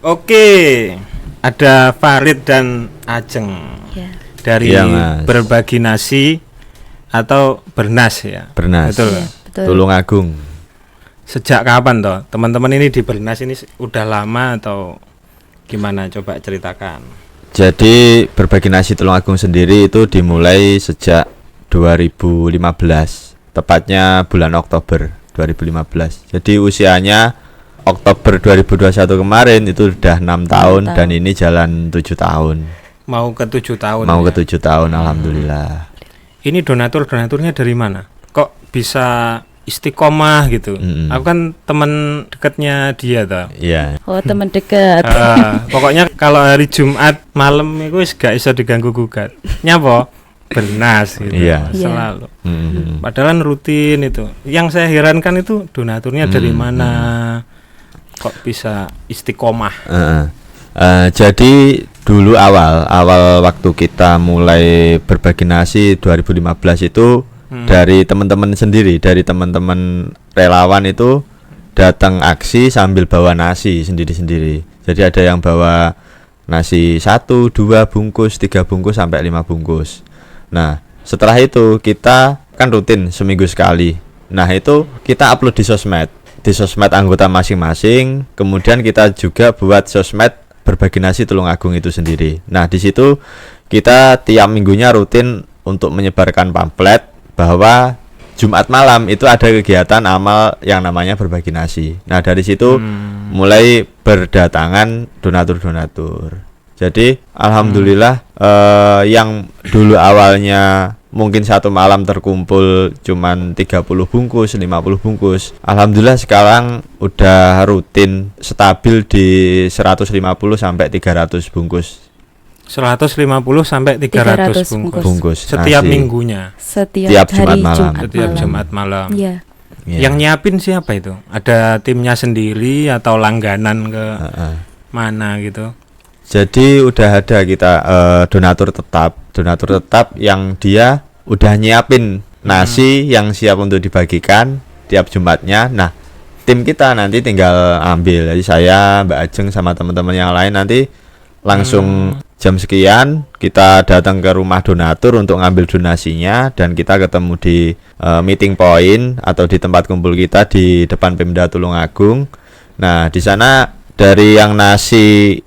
Oke, ada Farid dan Ajeng dari Berbagi Nasi atau Bernas ya. Bernas. Betul. Betul. Tulungagung. Sejak kapan toh teman-teman ini di Bernas ini, udah lama atau gimana, coba ceritakan. Jadi Berbagi Nasi Tulungagung sendiri itu dimulai sejak 2015, tepatnya bulan Oktober 2015. Jadi usianya Oktober 2021 kemarin itu sudah 6 tahun dan ini jalan 7 tahun. Mau ke 7 tahun. Mau ke 7 tahun, alhamdulillah. Ini donaturnya dari mana? Kok bisa istiqomah gitu? Aku kan teman dekatnya dia toh. Iya. Oh, teman dekat. Pokoknya kalau hari Jumat malam itu gak iso diganggu gugat. Nyapa? Bernas gitu. Iya. Selalu. Padahal rutin itu. Yang saya herankan itu donaturnya dari mana? Kok bisa istiqomah? Jadi dulu awal waktu kita mulai Berbagi Nasi 2015 itu dari teman-teman sendiri, dari teman-teman relawan itu datang aksi sambil bawa nasi sendiri-sendiri. Jadi ada yang bawa nasi 1, 2 bungkus, 3 bungkus sampai 5 bungkus. Nah, setelah itu kita kan rutin seminggu sekali. Nah, itu kita upload di sosmed anggota masing-masing. Kemudian kita juga buat sosmed Berbagi Nasi Tulungagung itu sendiri. Nah, di situ kita tiap minggunya rutin untuk menyebarkan pamflet bahwa Jumat malam itu ada kegiatan amal yang namanya Berbagi Nasi. Nah, dari situ mulai berdatangan donatur-donatur. Jadi alhamdulillah yang dulu awalnya mungkin satu malam terkumpul cuman 30 bungkus, 50 bungkus. Alhamdulillah sekarang udah rutin stabil di 150 sampai 300 bungkus. 150 sampai 300 bungkus setiap nasi. Minggunya. Setiap Jumat malam. Setiap Jumat malam. Iya. Yang nyiapin siapa itu? Ada timnya sendiri atau langganan ke mana gitu? Jadi udah ada kita donatur tetap yang dia udah nyiapin nasi yang siap untuk dibagikan tiap Jumatnya. Nah, tim kita nanti tinggal ambil. Jadi saya, Mbak Ajeng sama teman-teman yang lain nanti langsung jam sekian kita datang ke rumah donatur untuk ngambil donasinya dan kita ketemu di meeting point atau di tempat kumpul kita di depan Pemda Tulungagung. Nah, di sana dari yang nasi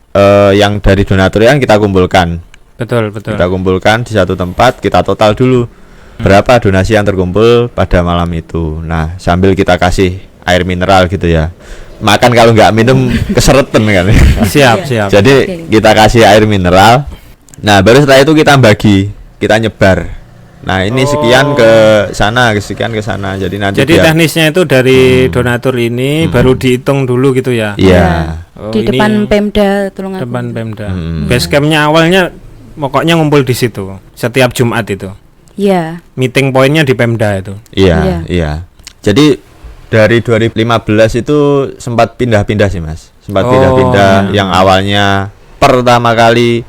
yang dari donatur yang kita kumpulkan. Betul. Kita kumpulkan di satu tempat, kita total dulu berapa donasi yang terkumpul pada malam itu. Nah, sambil kita kasih air mineral gitu ya. Makan kalau nggak minum keseretan kan. Siap. Jadi kita kasih air mineral. Nah, baru setelah itu kita bagi, kita nyebar. Nah, ini sekian ke sana, sekian ke sana. Jadi nanti teknisnya itu dari donatur ini baru dihitung dulu gitu ya. Iya. Di depan Pemda Tulungagung. Depan Pemda. Base campnya awalnya pokoknya ngumpul di situ setiap Jumat itu. Iya. Meeting pointnya di Pemda itu. Iya. Jadi dari 2015 itu sempat pindah-pindah sih Mas. Pindah-pindah. Yang awalnya pertama kali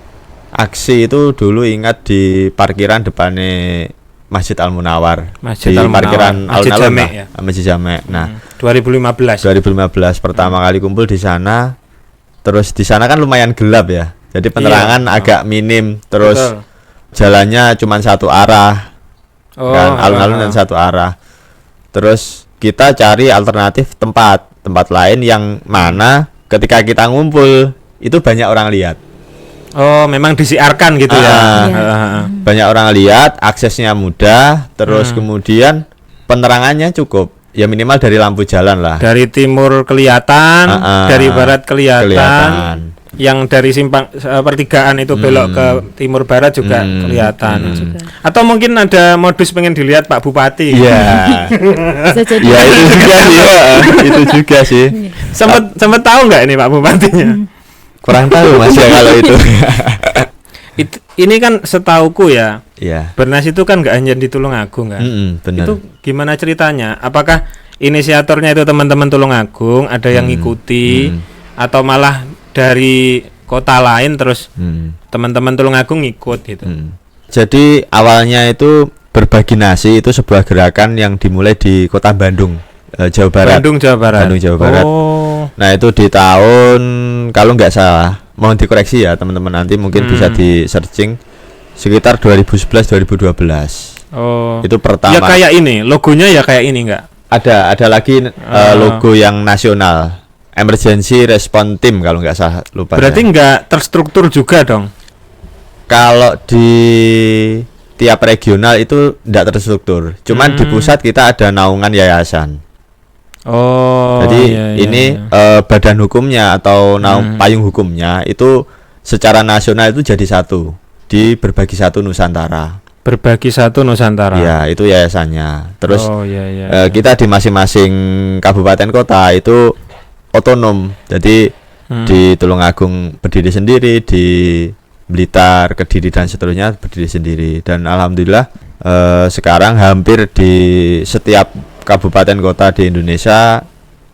aksi itu dulu ingat di parkiran depannya Masjid Al-Munawar. Di parkiran Alun-Alun ya? Masjid Jamek. Nah, 2015 pertama kali kumpul di sana. Terus di sana kan lumayan gelap ya. Jadi penerangan agak minim. Terus jalannya cuma satu arah. Kan alun-alun dan satu arah. Terus kita cari alternatif tempat lain yang mana ketika kita ngumpul itu banyak orang lihat. Oh, memang disiarkan gitu ya. Banyak orang lihat, aksesnya mudah, terus kemudian penerangannya cukup. Ya minimal dari lampu jalan lah. Dari timur kelihatan, dari barat kelihatan. Yang dari simpang pertigaan itu belok ke timur barat juga kelihatan. Atau mungkin ada modus pengen dilihat Pak Bupati. Iya. Ya itu juga sih. Itu juga sih. Sempat tahu nggak ini Pak Bupatinya? Kurang tahu Mas ya kalau itu. Ini kan setauku ya. Iya. Bernas itu kan nggak hanya di Tulungagung kan. Benar. Itu gimana ceritanya? Apakah inisiatornya itu teman-teman Tulungagung, ada yang ngikuti atau malah dari kota lain terus teman-teman Tulungagung ngikut gitu? Jadi awalnya itu Berbagi Nasi itu sebuah gerakan yang dimulai di Kota Bandung, Jawa Barat. Bandung Jawa Barat. Oh. Nah, itu di tahun kalau nggak salah, mohon dikoreksi ya teman-teman, nanti mungkin bisa di searching sekitar 2011-2012. Oh. Itu pertama. Ya kayak ini, logonya ya kayak ini enggak? Ada lagi logo yang nasional, Emergency Response Team kalau nggak salah, lupa. Berarti saya. nggak terstruktur juga dong? Kalau di tiap regional itu tidak terstruktur. Cuman di pusat kita ada naungan yayasan. Oh. Jadi iya, ini iya. badan hukumnya atau payung hukumnya itu secara nasional itu jadi satu di Berbagi Satu Nusantara. Berbagi Satu Nusantara. Ya, itu yayasannya. Terus iya. kita di masing-masing kabupaten kota itu otonom. Jadi di Tulungagung berdiri sendiri, di Blitar, Kediri dan seterusnya berdiri sendiri. Dan alhamdulillah sekarang hampir di setiap kabupaten kota di Indonesia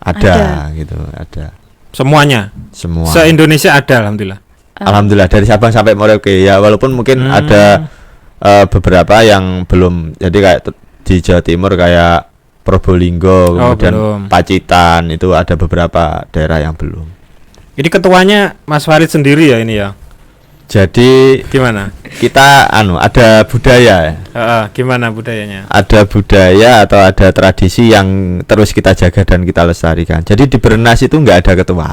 ada. Gitu, ada. Semuanya. Semua. Se-Indonesia ada alhamdulillah. Alhamdulillah dari Sabang sampai Merauke ya, walaupun mungkin ada beberapa yang belum. Jadi kayak di Jawa Timur kayak Probolinggo, kemudian belum. Pacitan, itu ada beberapa daerah yang belum. Ini ketuanya Mas Farid sendiri ya ini ya. Jadi Gimana? kita ada budaya. Gimana budayanya? Ada budaya atau ada tradisi yang terus kita jaga dan kita lestarikan. Jadi di Bernas itu nggak ada ketua.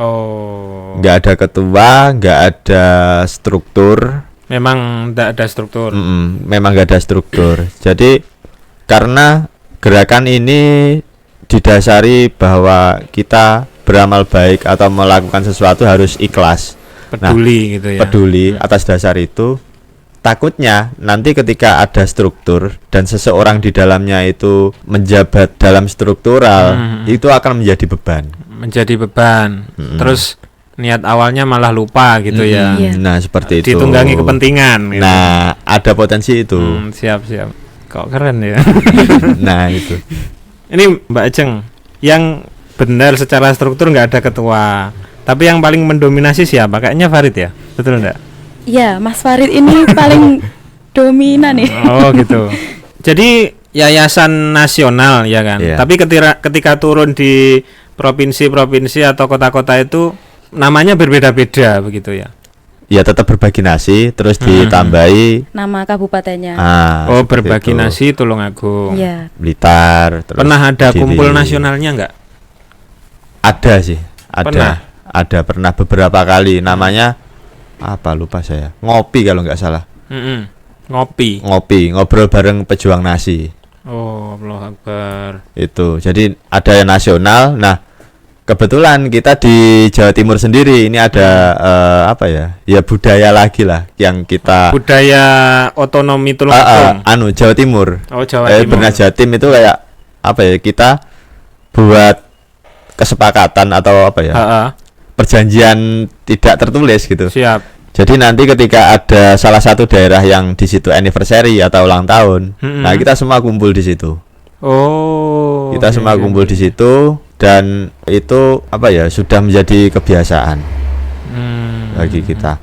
Oh. Nggak ada ketua, nggak ada struktur. Memang tidak ada struktur. Memang nggak ada struktur. Jadi karena gerakan ini didasari bahwa kita beramal baik atau melakukan sesuatu harus ikhlas. Peduli gitu ya. Peduli atas dasar itu. Takutnya nanti ketika ada struktur dan seseorang di dalamnya itu menjabat dalam struktural, itu akan menjadi beban. Menjadi beban. Terus niat awalnya malah lupa gitu ya. Nah, seperti itu. Ditunggangi kepentingan gitu. Nah, ada potensi itu. Siap. Kok keren ya. Nah, itu. Ini Mbak Ajeng, yang benar secara struktur nggak ada ketua. Tapi yang paling mendominasi siapa? Kayaknya Farid ya, betul enggak? Iya, Mas Farid ini paling dominan nih. Oh gitu. Jadi yayasan nasional ya kan. Iya. Tapi ketika turun di provinsi-provinsi atau kota-kota itu namanya berbeda-beda begitu ya. Ya tetap berbagi nasi, terus ditambahi Nama kabupatennya. Oh berbagi nasi Tulungagung. Iya. Blitar. Terus Pernah ada kumpul nasionalnya enggak? Ada sih, ada. Pernah? Ada pernah beberapa kali. Namanya apa lupa saya. Ngopi kalau nggak salah. Ngopi, ngobrol bareng pejuang nasi. Oh, Allahu Akbar. Itu. Jadi ada yang nasional. Nah, kebetulan kita di Jawa Timur sendiri ini ada apa ya? Ya budaya lagi lah yang kita budaya otonomi Tulungagung. Jawa Timur. Oh, Jawa Timur. Bernas Jatim itu kayak apa ya? Kita buat kesepakatan atau apa ya? Perjanjian tidak tertulis gitu. Siap. Jadi nanti ketika ada salah satu daerah yang di situ anniversary atau ulang tahun, nah kita semua kumpul di situ. Oh. Kita semua kumpul di situ dan itu apa ya sudah menjadi kebiasaan bagi kita.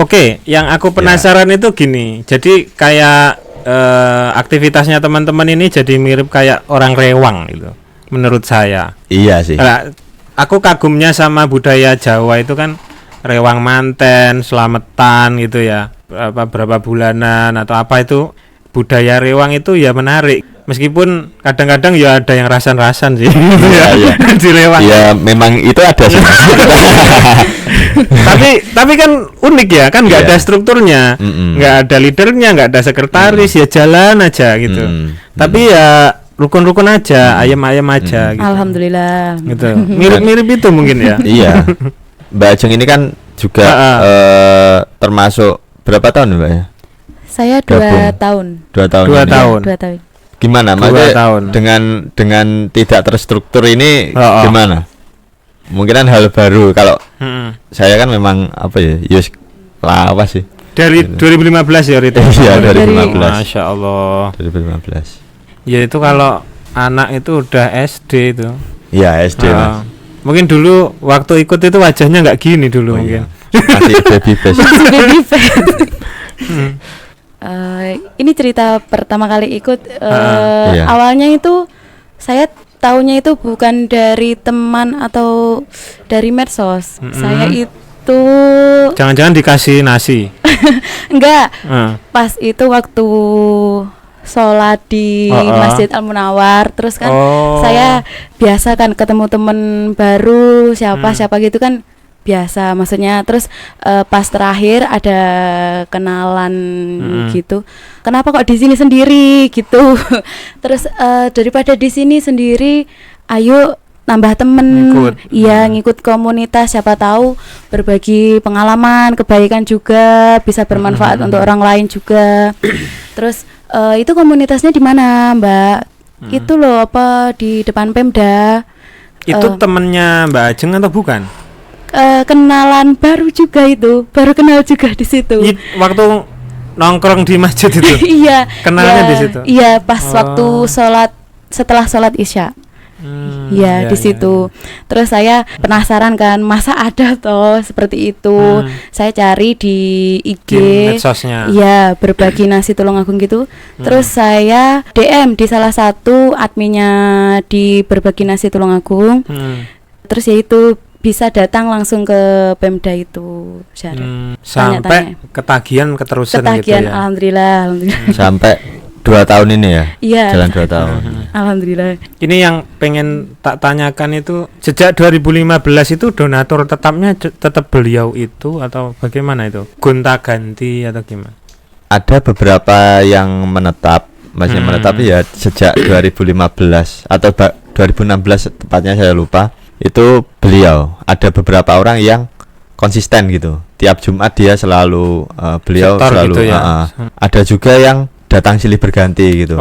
Oke, yang aku penasaran itu gini. Jadi kayak aktivitasnya teman-teman ini jadi mirip kayak orang rewang gitu. Menurut saya. Iya sih. Nah, aku kagumnya sama budaya Jawa itu kan rewang manten, selamatan gitu ya. Berapa bulanan atau apa itu budaya rewang itu ya menarik. Meskipun kadang-kadang ya ada yang rasan-rasan sih. Iya. Di rewang. Ya memang itu ada sih. tapi kan unik ya, kan nggak ada strukturnya, nggak ada leadernya, nggak ada sekretaris, ya jalan aja gitu. Tapi ya rukun-rukun aja, ayam-ayam aja gitu. Alhamdulillah. Gitu. Mirip-mirip itu mungkin ya. Iya. Mbak Ajeng ini kan juga termasuk berapa tahun Mbak ya? Saya 2 tahun. 2 tahun. 2 tahun. 2 tahun. Gimana Mbak dengan tidak terstruktur ini gimana? Mungkin kan hal baru kalau saya kan memang apa ya? Yus lawas sih. Dari 2015 ya itu. Iya, 2015. Masya Allah. 2015. Ya itu kalau anak itu udah SD itu. Iya, SD Mas. Mungkin dulu waktu ikut itu wajahnya nggak gini dulu mungkin. Masih baby face. Baby face. Ini cerita pertama kali ikut. Iya. Awalnya itu saya tahunya itu bukan dari teman atau dari medsos. Saya itu Jangan-jangan dikasih nasi. enggak. Pas itu waktu sholat di Masjid Al Munawar, terus kan saya biasa kan ketemu temen baru siapa gitu kan biasa, maksudnya terus pas terakhir ada kenalan gitu, kenapa kok di sini sendiri gitu. Terus daripada di sini sendiri, ayo nambah temen, ngikut komunitas, siapa tahu berbagi pengalaman, kebaikan juga bisa bermanfaat untuk orang lain juga. Terus itu komunitasnya di mana, Mbak? Itu loh apa di depan Pemda. Itu temennya Mbak Ajeng atau bukan? Kenalan baru juga, itu baru kenal juga di situ. Waktu nongkrong di masjid itu. Iya. Kenalnya di situ. Iya, pas waktu setelah sholat Isya. Di situ. Terus saya penasaran kan, masa ada toh seperti itu. Saya cari di IG, di medsosnya. Iya, berbagi nasi Tulungagung gitu. Terus saya DM di salah satu adminnya di berbagi nasi Tulungagung. Terus ya itu bisa datang langsung ke Pemda itu, sampai ketagihan keterusan gitu ya. Alhamdulillah. Sampai 2 tahun ini ya? Iya. Jalan 2 tahun. Alhamdulillah. Ini yang pengen tak tanyakan itu, sejak 2015 itu donatur tetapnya tetap beliau itu atau bagaimana itu? Gonta-ganti atau gimana? Ada beberapa yang menetap, masih menetap ya sejak 2015 atau 2016 tepatnya, saya lupa. Itu beliau. Ada beberapa orang yang konsisten gitu. Tiap Jumat dia selalu beliau setor selalu gitu ya. Ada juga yang datang silih berganti gitu.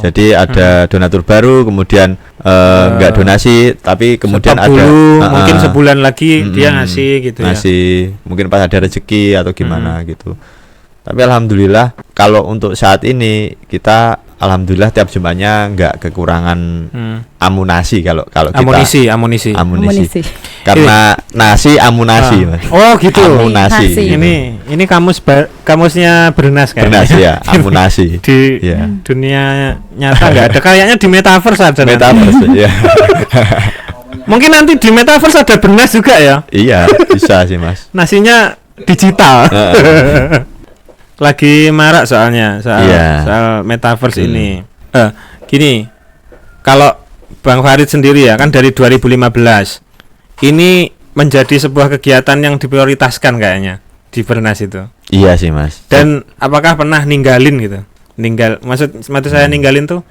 Jadi ada donatur baru, kemudian nggak donasi, tapi kemudian ada dulu, mungkin sebulan lagi dia ngasih gitu ngasih, mungkin pas ada rezeki atau gimana gitu. Tapi alhamdulillah kalau untuk saat ini kita alhamdulillah tiap Jumatnya nggak kekurangan amunisi kalau kita amunisi. Karena nasi amunasi, Mas. Oh gitu. Amunasi. Ini kamusnya Bernas kan. Bernas ya, amunasi. Di dunia nyata nggak ada, kayaknya di metaverse ada. Metaverse ya. Mungkin nanti di metaverse ada Bernas juga ya. Iya, bisa sih, Mas. Nasinya digital. Lagi marak soalnya soal metaverse ini. Gini, kalau Bang Farid sendiri ya kan dari 2015 ini menjadi sebuah kegiatan yang diprioritaskan kayaknya di Bernas itu. Iya sih, Mas. Dan apakah pernah ninggalin gitu? Maksud saya ninggalin tuh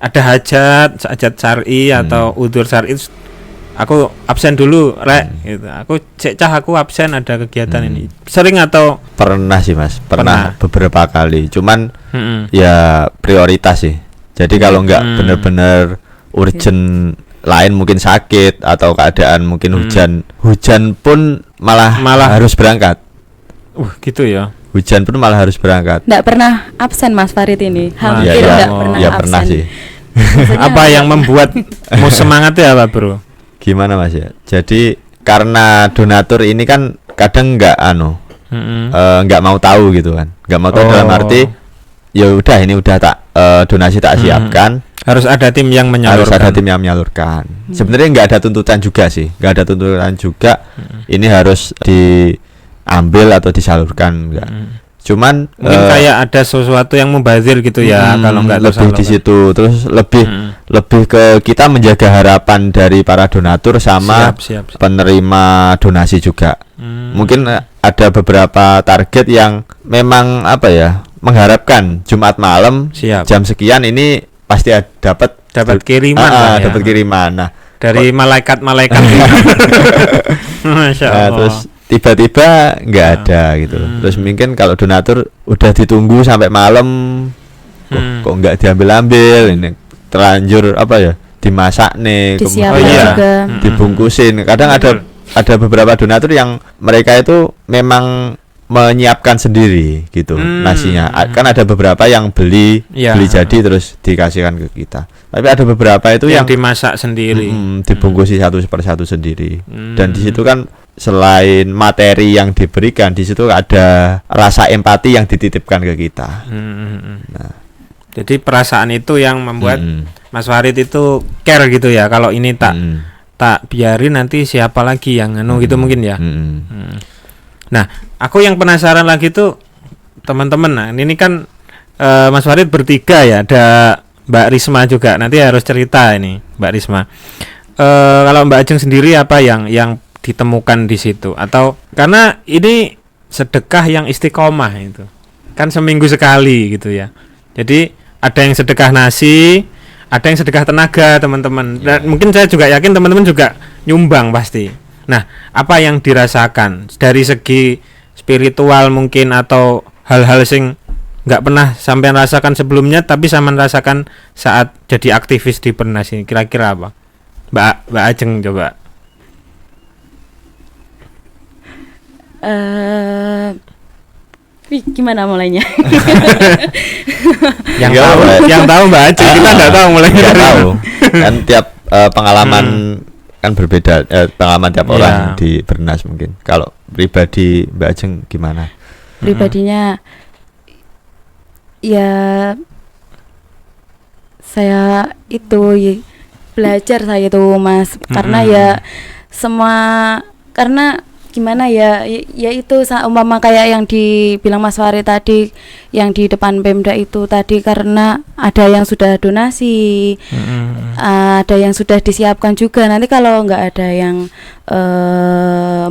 ada hajat syar'i atau udzur syar'i, aku absen dulu, gitu. Aku absen, ada kegiatan ini. Sering atau pernah sih, Mas. Pernah beberapa kali. Cuman ya prioritas sih. Jadi kalau nggak bener-bener urgent lain, mungkin sakit atau keadaan mungkin hujan pun malah harus berangkat. Gitu ya. Hujan pun malah harus berangkat. Nggak pernah absen Mas Farid ini. Hampir nggak pernah absen. Pernah sih. Apa yang membuat mau semangat ya, apa, Bro? Gimana, Mas ya? Jadi karena donatur ini kan kadang nggak nggak mau tahu gitu kan. Nggak mau tahu dalam arti ya udah ini udah donasi tak siapkan. Harus ada tim yang menyalurkan. Sebenarnya nggak ada tuntutan juga sih. Nggak ada tuntutan juga. Ini harus diambil atau disalurkan, enggak. Cuman mungkin kayak ada sesuatu yang mubazir gitu ya, kalau nggak lebih di situ. Terus lebih ke kita menjaga harapan dari para donatur sama penerima donasi juga. Mungkin ada beberapa target yang memang mengharapkan Jumat malam jam sekian ini pasti dapat kiriman dapat kiriman. Nah, dari malaikat-malaikat. Masya Allah. Terus tiba-tiba nggak ada gitu. Terus mungkin kalau donatur udah ditunggu sampai malam, kok nggak diambil-ambil, ini terlanjur dimasak nih, dibungkusin. Kadang ada beberapa donatur yang mereka itu memang menyiapkan sendiri gitu nasinya. Kan ada beberapa yang beli jadi terus dikasihkan ke kita. Tapi ada beberapa itu yang dimasak sendiri, dibungkusi satu persatu sendiri. Dan di situ kan selain materi yang diberikan, di situ ada rasa empati yang dititipkan ke kita. Nah, jadi perasaan itu yang membuat Mas Farid itu care gitu ya, kalau ini tak biarin nanti siapa lagi yang gitu mungkin ya. Nah, aku yang penasaran lagi tuh teman-teman. Nah, ini kan Mas Farid bertiga ya, ada Mbak Risma juga. Nanti harus cerita ini Mbak Risma. Kalau Mbak Ajeng sendiri apa yang ditemukan di situ? Atau karena ini sedekah yang istiqomah itu kan seminggu sekali gitu ya. Jadi ada yang sedekah nasi, ada yang sedekah tenaga teman-teman. Dan mungkin saya juga yakin teman-teman juga nyumbang pasti. Nah, apa yang dirasakan dari segi spiritual mungkin, atau hal-hal sing nggak pernah sampai rasakan sebelumnya tapi sampean rasakan saat jadi aktivis di Pernas ini, kira-kira apa? Mbak Ajeng coba. Gimana mulainya? yang tahu Mbak Ajeng, kita nggak tahu mulainya. Nggak tahu. Kan tiap pengalaman kan berbeda, pengalaman tiap orang di Pernas mungkin. Kalau pribadi Mbak Ajeng gimana? Pribadinya ya saya itu belajar saya itu Mas, karena ya semua, karena gimana ya itu umpama kayak yang dibilang Mas Farid tadi yang di depan Pemda itu tadi, karena ada yang sudah donasi, ada yang sudah disiapkan juga. Nanti kalau nggak ada yang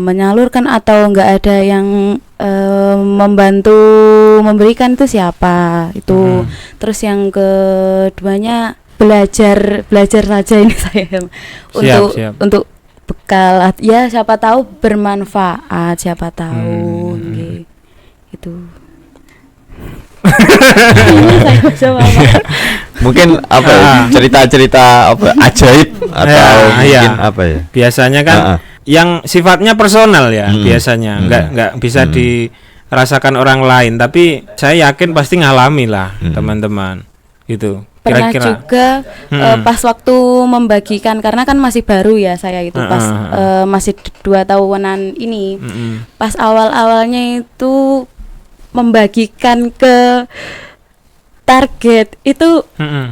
menyalurkan atau nggak ada yang membantu memberikan, itu siapa itu. Terus yang keduanya belajar saja ini saya untuk bekal ya, siapa tahu bermanfaat, siapa tahu gitu. Mungkin apa cerita-cerita apa ajaib atau mungkin apa ya? Biasanya kan yang sifatnya personal ya, biasanya nggak bisa dirasakan orang lain, tapi saya yakin pasti ngalami lah teman-teman gitu. Pernah Kira-kira juga pas waktu membagikan, karena kan masih baru ya saya itu, pas masih 2 tahunan ini, pas awal-awalnya itu membagikan ke target itu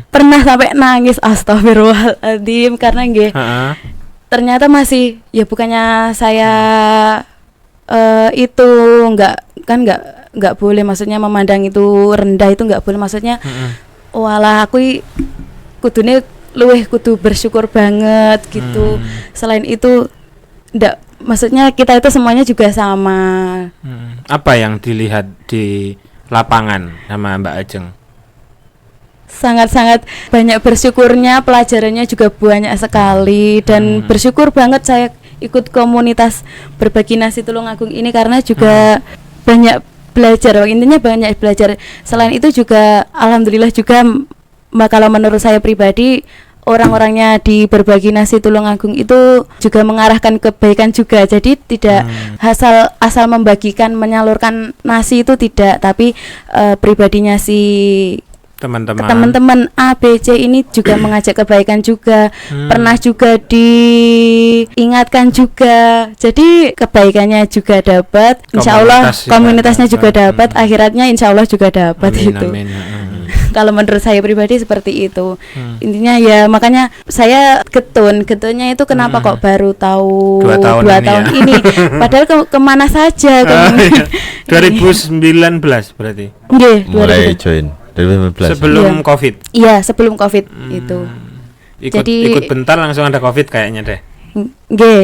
pernah sampai nangis, astagfirullahaladzim, karena ternyata masih ya, bukannya saya itu nggak boleh, maksudnya memandang itu rendah, itu nggak boleh, maksudnya walah aku kudune kudu bersyukur banget gitu. Selain itu ndak, maksudnya kita itu semuanya juga sama. Apa yang dilihat di lapangan sama Mbak Ajeng? Sangat-sangat banyak bersyukurnya, pelajarannya juga banyak sekali, dan bersyukur banget saya ikut komunitas berbagi nasi Tulungagung ini, karena juga banyak belajar, intinya banyak belajar. Selain itu juga alhamdulillah juga kalau menurut saya pribadi, orang-orangnya di berbagi nasi Tulungagung itu juga mengarahkan kebaikan juga. Jadi tidak asal membagikan, menyalurkan nasi itu tidak, tapi pribadinya si teman-teman A, B, C ini juga mengajak kebaikan juga, pernah juga diingatkan juga, jadi kebaikannya juga dapat, insya Allah komunitasnya juga dapat, akhiratnya insya Allah juga dapat. Itu kalau menurut saya pribadi seperti itu. Intinya ya, makanya saya getunnya itu kenapa kok baru tahu 2 tahun ini padahal kemana saja 2019 berarti mulai join 2019. Sebelum COVID. Iya, sebelum COVID itu. Ikut bentar langsung ada COVID kayaknya deh.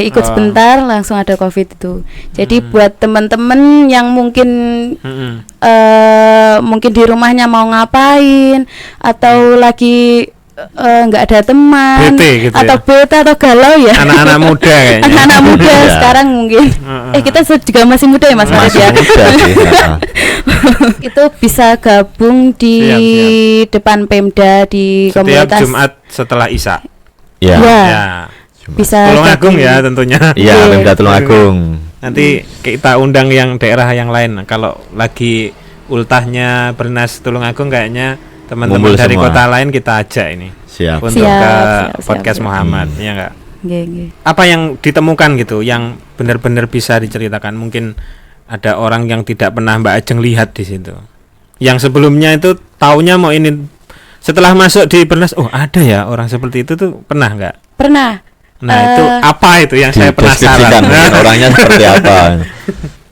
Ikut sebentar langsung ada COVID itu. Jadi buat teman-teman yang mungkin mungkin di rumahnya mau ngapain, atau lagi nggak ada teman, bete gitu atau bete atau galau ya, anak-anak muda kayaknya. Anak-anak muda sekarang mungkin kita juga masih muda ya Mas Farid ya. Itu bisa gabung di depan Pemda di setiap komunitas Jumat setelah Isya. Ya. Bisa Tulungagung ya tentunya. Iya, Pemda Tulungagung. Nanti kita undang yang daerah yang lain. Kalau lagi ultahnya Pernas Tulungagung, kayaknya teman-teman dari semua kota lain kita ajak ini. Siap. Untuk ke podcast Muhammad, ya enggak? Apa yang ditemukan gitu yang benar-benar bisa diceritakan? Mungkin ada orang yang tidak pernah Mbak Ajeng lihat di situ. Yang sebelumnya itu taunya mau ini Setelah masuk di Bernas, oh ada ya orang seperti itu tuh, pernah nggak? Pernah. Nah itu apa itu yang saya penasaran? Orangnya seperti apa?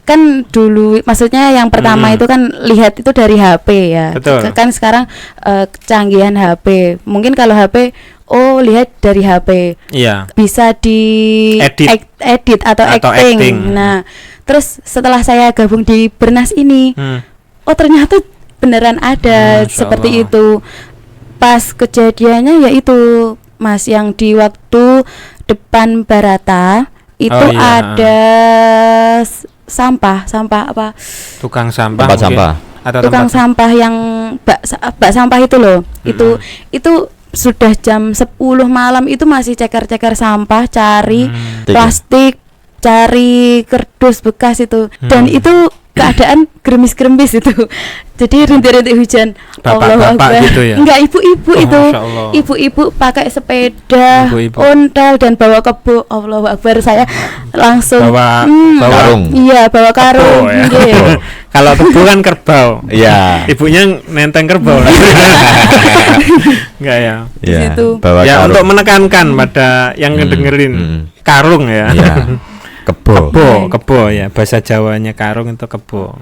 Kan dulu maksudnya yang pertama itu kan lihat itu dari HP ya. Betul. Kan sekarang kecanggihan HP. Mungkin kalau HP lihat dari HP. Iya. Bisa di edit atau acting. Nah, terus setelah saya gabung di Bernas ini, ternyata beneran ada seperti itu. Pas kejadiannya yaitu Mas yang di waktu depan Barata itu ada sampah apa? Tukang sampah. Tempat sampah. Atau tukang sampah yang bak sampah itu loh. Itu sudah jam 10 malam itu masih ceker-ceker sampah, cari plastik, cari kardus bekas itu. Dan itu keadaan gerimis-gerimis itu. Jadi rintik-rintik hujan. Bapak-bapak gitu ya. Enggak, ibu-ibu itu. Ibu-ibu pakai sepeda, ontel dan bawa kebo. Allahu Akbar, saya langsung bawa karung. Iya, bawa karung. Ya. Kalau kebo kan kerbau. Iya. Ibunya nenteng kerbau. Enggak ya. Iya. Bawa ya karung. Untuk menekankan pada yang ngedengerin karung ya. Iya. Kebo ya, bahasa Jawanya karung itu kebo.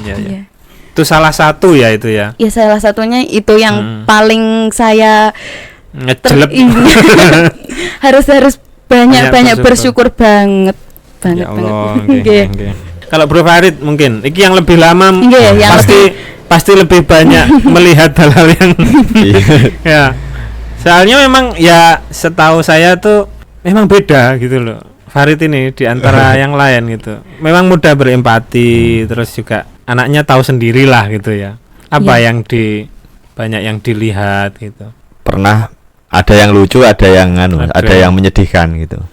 Ya. Itu salah satu ya itu ya. Ya salah satunya itu yang paling saya ngejelep. harus banyak bersyukur banget. Ya Allah, okay. Kalau Bro Farid mungkin iki yang lebih lama pasti lebih banyak melihat hal-hal yang ya. Soalnya memang ya setahu saya tuh memang beda gitu loh. Farid ini di antara yang lain gitu. Memang mudah berempati, terus juga anaknya tahu sendirilah gitu ya. Apa yang banyak yang dilihat gitu. Pernah ada yang lucu, ada yang ada yang menyedihkan gitu.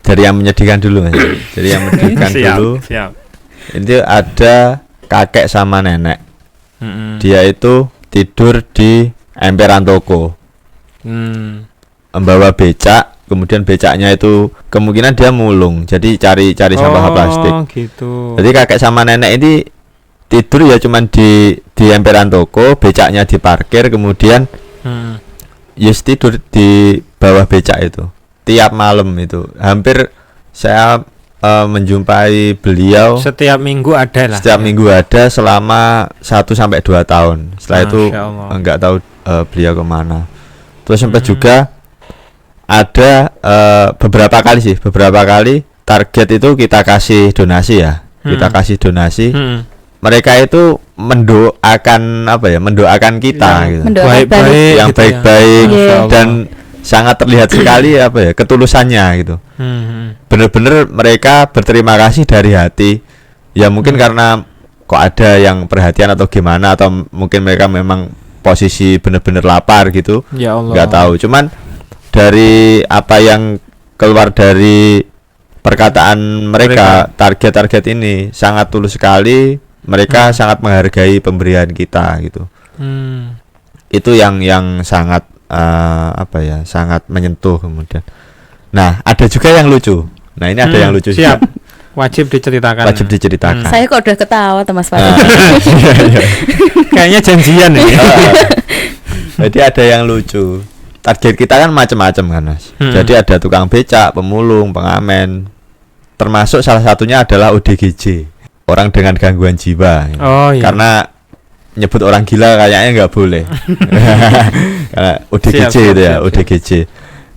Dari yang menyedihkan dulu Mas. Jadi yang menyedihkan dulu. Siap. Itu ada kakek sama nenek. Dia itu tidur di emperan toko. Membawa becak. Kemudian becaknya itu kemungkinan dia mulung, jadi cari sampah plastik. Gitu. Jadi kakek sama nenek ini tidur ya cuman di emperan toko, becaknya diparkir, kemudian tidur di bawah becak itu. Tiap malam itu, hampir saya menjumpai beliau. Setiap minggu ada lah. Setiap minggu ada selama 1-2 tahun. Setelah itu enggak tahu beliau kemana. Terus sempat juga ada beberapa kali target itu kita kasih donasi ya. Kita kasih donasi. Mereka itu mendoakan kita gitu. Yang gitu baik-baik dan sangat terlihat sekali ketulusannya gitu. Bener-bener mereka berterima kasih dari hati. Ya mungkin karena kok ada yang perhatian atau gimana, atau mungkin mereka memang posisi bener-bener lapar gitu. Ya Allah. Nggak tahu. Cuman dari apa yang keluar dari perkataan mereka, target-target ini sangat tulus sekali. Mereka sangat menghargai pemberian kita gitu. Itu yang sangat sangat menyentuh kemudian. Nah, ada juga yang lucu. Nah, ini ada yang lucu. Siap. Wajib diceritakan. Saya kok udah ketawa Mas Farid. Kayaknya janjian ini. Jadi ada yang lucu. Target kita kan macam-macam kan Mas. Jadi ada tukang becak, pemulung, pengamen. Termasuk salah satunya adalah ODGJ, orang dengan gangguan jiwa. Karena nyebut orang gila kayaknya nggak boleh. Karena ODGJ itu ya, ODGJ.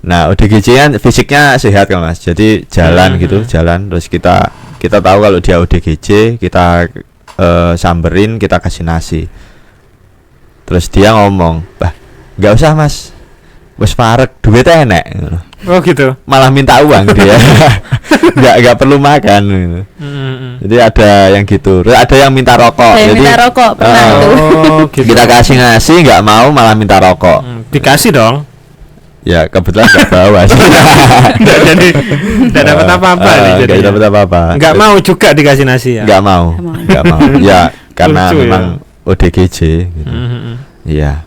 Nah, ODGJ kan fisiknya sehat kan Mas. Jadi jalan jalan. Terus kita tahu kalau dia ODGJ, kita samberin, kita kasih nasi. Terus dia ngomong, "Bah, nggak usah Mas. Wes parek, duitnya enek." Oh gitu. Malah minta uang dia. Nggak perlu makan gitu. Jadi ada yang gitu. Terus ada yang minta rokok. Jadi minta rokok pernah tuh. Gitu. Kita kasih ngasih nggak mau, malah minta rokok. Dikasih dong. Ya kebetulan nggak bawa sih. Nggak dapat apa-apa nih. Nggak dapat apa-apa. Nggak mau juga dikasih nasi ya. Nggak mau. Ya karena memang ODGJ gitu. Iya.